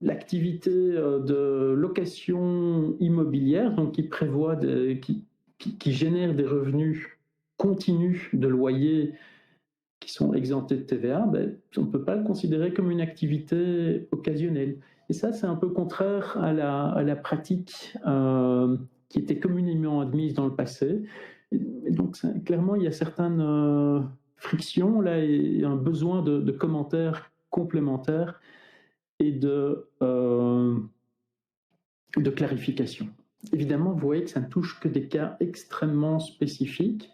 l'activité de location immobilière, donc qui prévoit, qui génère des revenus continus de loyers qui sont exemptés de TVA, on ne peut pas le considérer comme une activité occasionnelle. Et ça, c'est un peu contraire à la pratique qui était communément admise dans le passé. Et donc, clairement, il y a certaines frictions là, et un besoin de commentaires complémentaires et de clarification. Évidemment, vous voyez que ça ne touche que des cas extrêmement spécifiques,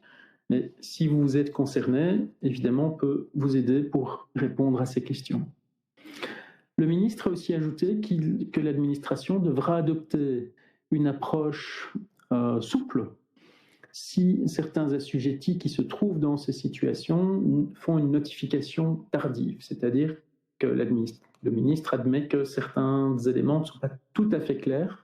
mais si vous êtes concerné, évidemment, on peut vous aider pour répondre à ces questions. Le ministre a aussi ajouté que l'administration devra adopter une approche souple si certains assujettis qui se trouvent dans ces situations font une notification tardive, c'est-à-dire que le ministre admet que certains éléments ne sont pas tout à fait clairs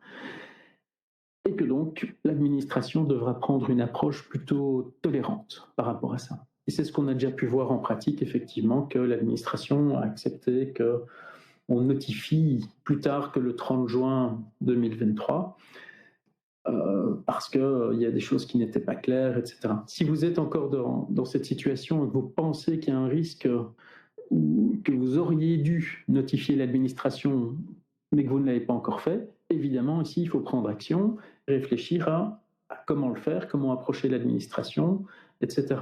et que donc l'administration devra prendre une approche plutôt tolérante par rapport à ça. Et c'est ce qu'on a déjà pu voir en pratique, effectivement, que l'administration a accepté qu'on notifie plus tard que le 30 juin 2023 parce qu'il y a des choses qui n'étaient pas claires, etc. Si vous êtes encore dans cette situation et que vous pensez qu'il y a un risque que vous auriez dû notifier l'administration, mais que vous ne l'avez pas encore fait, évidemment, ici, il faut prendre action, réfléchir à comment le faire, comment approcher l'administration, etc.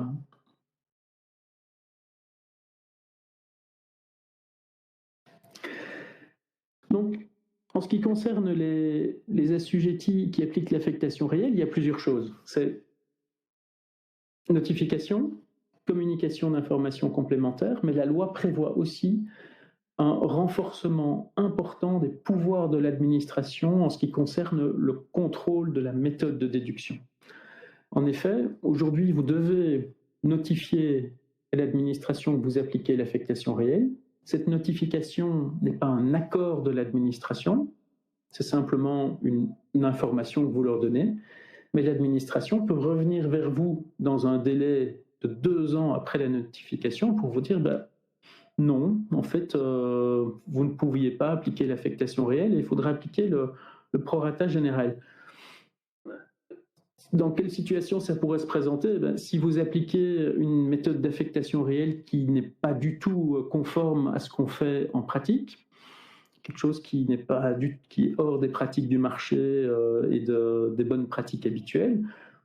Donc, en ce qui concerne les assujettis qui appliquent l'affectation réelle, il y a plusieurs choses. C'est notification, communication d'informations complémentaires, mais la loi prévoit aussi un renforcement important des pouvoirs de l'administration en ce qui concerne le contrôle de la méthode de déduction. En effet, aujourd'hui, vous devez notifier à l'administration que vous appliquez l'affectation réelle. Cette notification n'est pas un accord de l'administration, c'est simplement une information que vous leur donnez, mais l'administration peut revenir vers vous dans un délai de 2 ans après la notification pour vous dire non, en fait, vous ne pouviez pas appliquer l'affectation réelle et il faudra appliquer le prorata général. Dans quelle situation ça pourrait se présenter ? Si vous appliquez une méthode d'affectation réelle qui n'est pas du tout conforme à ce qu'on fait en pratique, quelque chose qui est hors des pratiques du marché et des bonnes pratiques habituelles,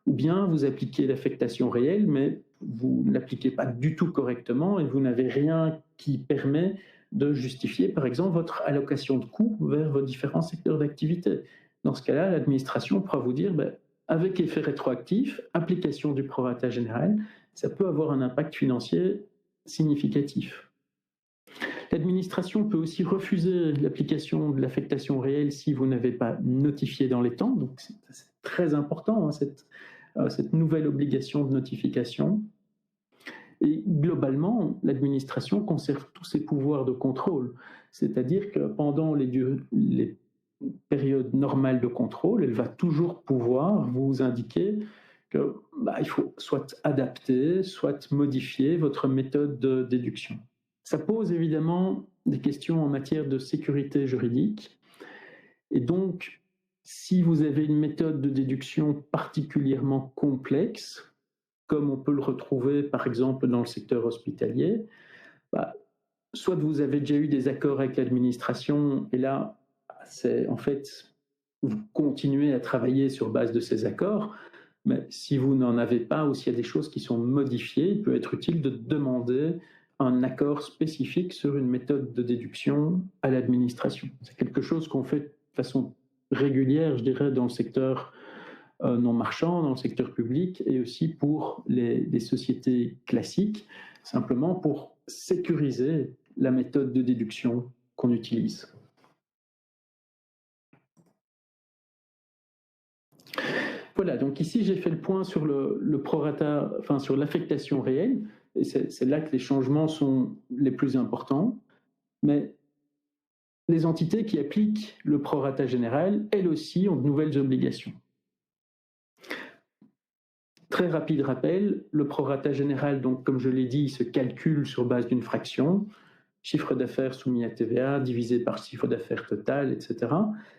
ou bien vous appliquez l'affectation réelle, mais vous ne l'appliquez pas du tout correctement et vous n'avez rien qui permet de justifier, par exemple, votre allocation de coûts vers vos différents secteurs d'activité. Dans ce cas-là, l'administration pourra vous dire, avec effet rétroactif, application du prorata général, ça peut avoir un impact financier significatif. L'administration peut aussi refuser l'application de l'affectation réelle si vous n'avez pas notifié dans les temps. Donc c'est très important, cette nouvelle obligation de notification. Et globalement, l'administration conserve tous ses pouvoirs de contrôle. C'est-à-dire que pendant les périodes normales de contrôle, elle va toujours pouvoir vous indiquer qu'il faut soit adapter, soit modifier votre méthode de déduction. Ça pose évidemment des questions en matière de sécurité juridique. Et donc, Si vous avez une méthode de déduction particulièrement complexe, comme on peut le retrouver par exemple dans le secteur hospitalier, soit vous avez déjà eu des accords avec l'administration et là, c'est en fait, vous continuez à travailler sur base de ces accords, mais si vous n'en avez pas ou s'il y a des choses qui sont modifiées, il peut être utile de demander un accord spécifique sur une méthode de déduction à l'administration. C'est quelque chose qu'on fait de façon régulière, je dirais, dans le secteur non marchand, dans le secteur public et aussi pour les sociétés classiques, simplement pour sécuriser la méthode de déduction qu'on utilise. Voilà, donc ici j'ai fait le point sur le prorata, enfin sur l'affectation réelle, et c'est là que les changements sont les plus importants, mais les entités qui appliquent le prorata général, elles aussi ont de nouvelles obligations. Très rapide rappel, le prorata général, donc comme je l'ai dit, se calcule sur base d'une fraction, chiffre d'affaires soumis à TVA divisé par chiffre d'affaires total, etc.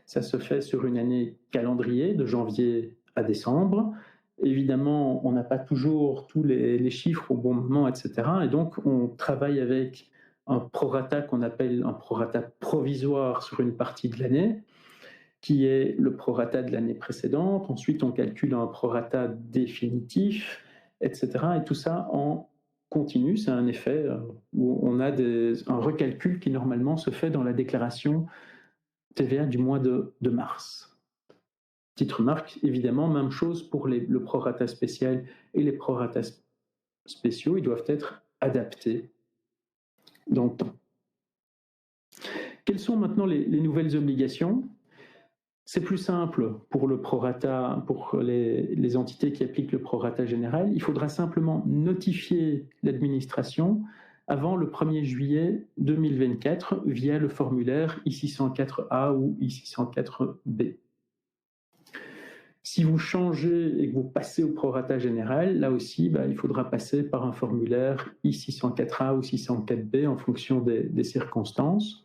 Ça se fait sur une année calendrier de janvier à décembre. Évidemment, on n'a pas toujours tous les chiffres au bon moment, etc. Et donc, on travaille avec un prorata qu'on appelle un prorata provisoire sur une partie de l'année, qui est le prorata de l'année précédente. Ensuite, on calcule un prorata définitif, etc. Et tout ça en continu. C'est un effet où on a un recalcul qui normalement se fait dans la déclaration TVA du mois de mars. Petite remarque, évidemment, même chose pour le prorata spécial et les proratas spéciaux, ils doivent être adaptés dans le temps. Quelles sont maintenant les nouvelles obligations ? C'est plus simple pour le prorata, pour les entités qui appliquent le prorata général. Il faudra simplement notifier l'administration avant le 1er juillet 2024 via le formulaire I604A ou I604B. Si vous changez et que vous passez au prorata général, là aussi, il faudra passer par un formulaire I604A ou 604B en fonction des circonstances.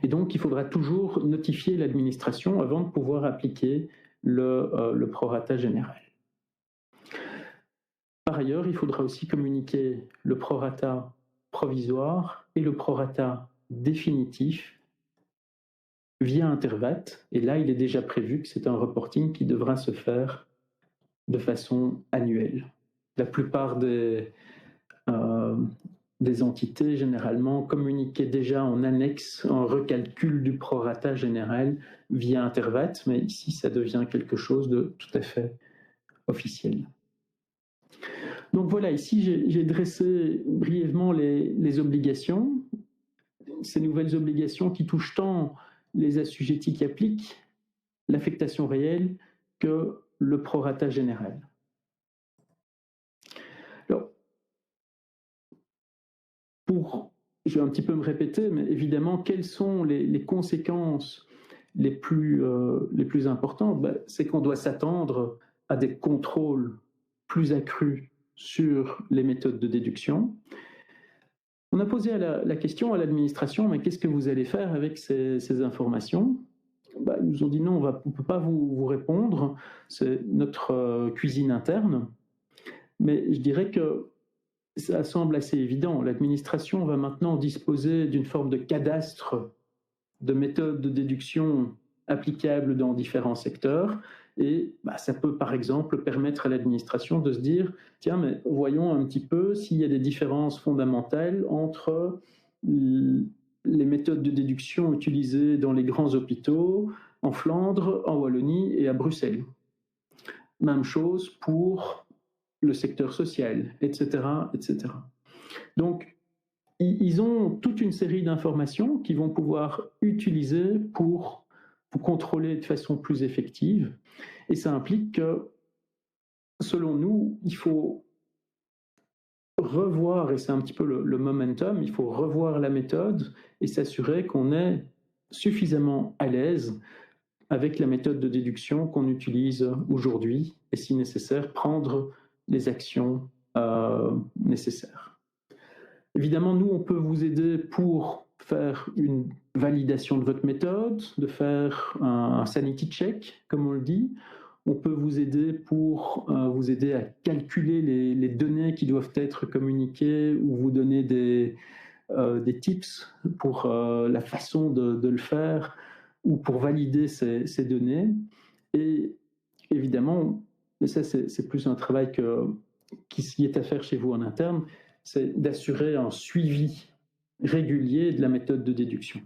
Et donc, il faudra toujours notifier l'administration avant de pouvoir appliquer le prorata général. Par ailleurs, il faudra aussi communiquer le prorata provisoire et le prorata définitif via Intervat. Et là, il est déjà prévu que c'est un reporting qui devra se faire de façon annuelle. La plupart des entités, généralement, communiquaient déjà en annexe un recalcul du prorata général via Intervat, mais ici, ça devient quelque chose de tout à fait officiel. Donc voilà, ici, j'ai dressé brièvement les obligations, ces nouvelles obligations qui touchent tant les assujettis qui appliquent l'affectation réelle que le prorata général. Alors, je vais un petit peu me répéter, mais évidemment, quelles sont les conséquences les plus importantes ? C'est qu'on doit s'attendre à des contrôles plus accrus sur les méthodes de déduction. On a posé la question à l'administration, mais qu'est-ce que vous allez faire avec ces informations ? Ils nous ont dit non, on ne peut pas vous répondre, c'est notre cuisine interne. Mais je dirais que ça semble assez évident. L'administration va maintenant disposer d'une forme de cadastre de méthodes de déduction applicables dans différents secteurs. Et ça peut, par exemple, permettre à l'administration de se dire « Tiens, mais voyons un petit peu s'il y a des différences fondamentales entre les méthodes de déduction utilisées dans les grands hôpitaux, en Flandre, en Wallonie et à Bruxelles. » Même chose pour le secteur social, etc., etc. Donc, ils ont toute une série d'informations qu'ils vont pouvoir utiliser pour contrôler de façon plus effective. Et ça implique que, selon nous, il faut revoir, et c'est un petit peu le momentum, il faut revoir la méthode et s'assurer qu'on est suffisamment à l'aise avec la méthode de déduction qu'on utilise aujourd'hui et, si nécessaire, prendre les actions nécessaires. Évidemment, nous, on peut vous aider pour faire une validation de votre méthode, de faire un sanity check, comme on le dit. On peut vous aider pour vous aider à calculer les données qui doivent être communiquées ou vous donner des tips pour la façon de le faire ou pour valider ces données. Et évidemment, mais ça c'est plus un travail qui est à faire chez vous en interne, c'est d'assurer un suivi régulier de la méthode de déduction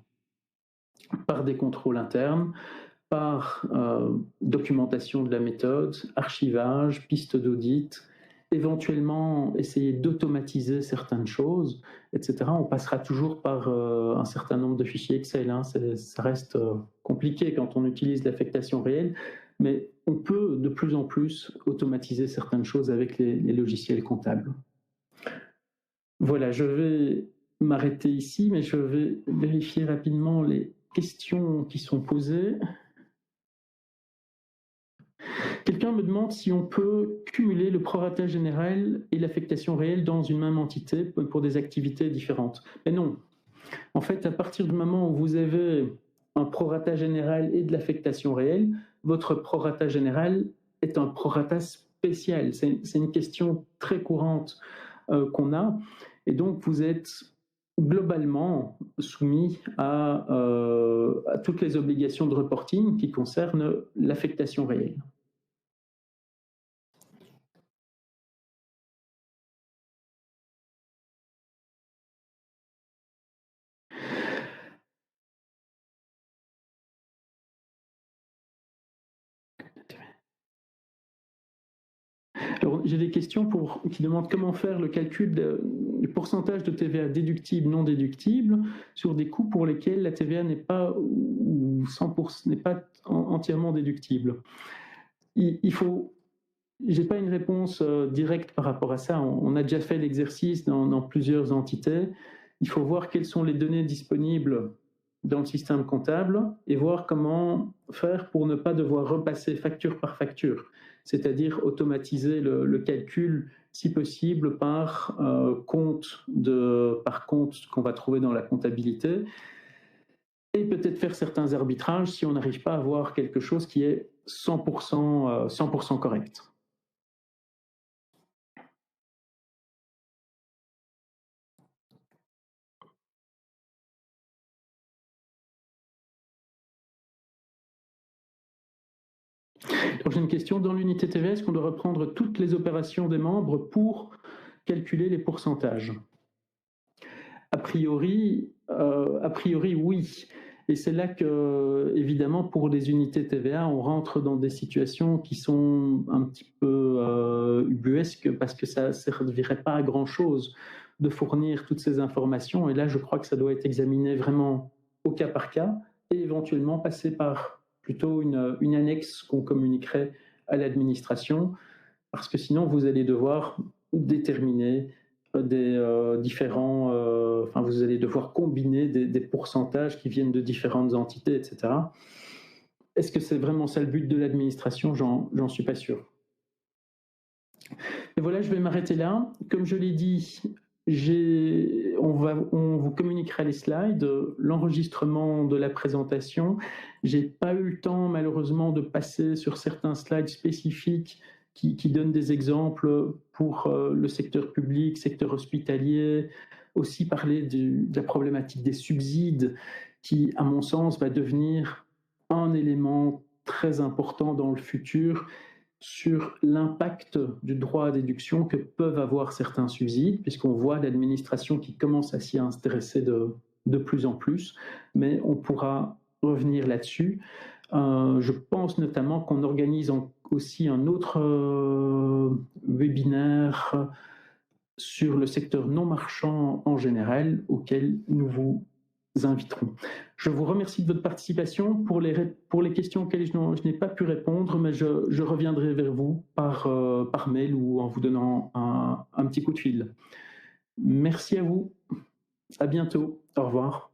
par des contrôles internes, par documentation de la méthode, archivage, piste d'audit, éventuellement essayer d'automatiser certaines choses, etc. On passera toujours par un certain nombre de fichiers Excel. Hein. Ça reste compliqué quand on utilise l'affectation réelle, mais on peut de plus en plus automatiser certaines choses avec les logiciels comptables. Voilà, je vais m'arrêter ici, mais je vais vérifier rapidement les questions qui sont posées. Quelqu'un me demande si on peut cumuler le prorata général et l'affectation réelle dans une même entité pour des activités différentes. Mais non. En fait, à partir du moment où vous avez un prorata général et de l'affectation réelle, votre prorata général est un prorata spécial. C'est une question très courante qu'on a. Et donc, vous êtes globalement soumis à toutes les obligations de reporting qui concernent l'affectation réelle. J'ai des questions qui demandent comment faire le calcul du pourcentage de TVA déductible, non déductible, sur des coûts pour lesquels la TVA n'est pas, ou 100%, n'est pas entièrement déductible. J'ai pas une réponse directe par rapport à ça. On a déjà fait l'exercice dans plusieurs entités. Il faut voir quelles sont les données disponibles dans le système comptable et voir comment faire pour ne pas devoir repasser facture par facture, c'est-à-dire automatiser le calcul, si possible, par compte qu'on va trouver dans la comptabilité, et peut-être faire certains arbitrages si on n'arrive pas à avoir quelque chose qui est 100% correct. Prochaine question, dans l'unité TVA, est-ce qu'on doit reprendre toutes les opérations des membres pour calculer les pourcentages? A priori, oui. Et c'est là que, évidemment, pour les unités TVA, on rentre dans des situations qui sont un petit peu ubuesques parce que ça ne servirait pas à grand-chose de fournir toutes ces informations. Et là, je crois que ça doit être examiné vraiment au cas par cas et éventuellement passer par plutôt une annexe qu'on communiquerait à l'administration, parce que sinon, vous allez devoir déterminer des différents... enfin, vous allez devoir combiner des pourcentages qui viennent de différentes entités, etc. Est-ce que c'est vraiment ça le but de l'administration? J'en suis pas sûr. Et voilà, je vais m'arrêter là. Comme je l'ai dit, on vous communiquera les slides, l'enregistrement de la présentation. J'ai pas eu le temps, malheureusement, de passer sur certains slides spécifiques qui donnent des exemples pour le secteur public, secteur hospitalier, aussi parler de la problématique des subsides qui, à mon sens, va devenir un élément très important dans le futur sur l'impact du droit à déduction que peuvent avoir certains subsides, puisqu'on voit l'administration qui commence à s'y intéresser de plus en plus, mais on pourra revenir là-dessus. Je pense notamment qu'on organise aussi un autre webinaire sur le secteur non marchand en général, auquel nous vous inviterons. Je vous remercie de votre participation. Pour les questions auxquelles je n'ai pas pu répondre, mais je reviendrai vers vous par mail ou en vous donnant un petit coup de fil. Merci à vous. À bientôt. Au revoir.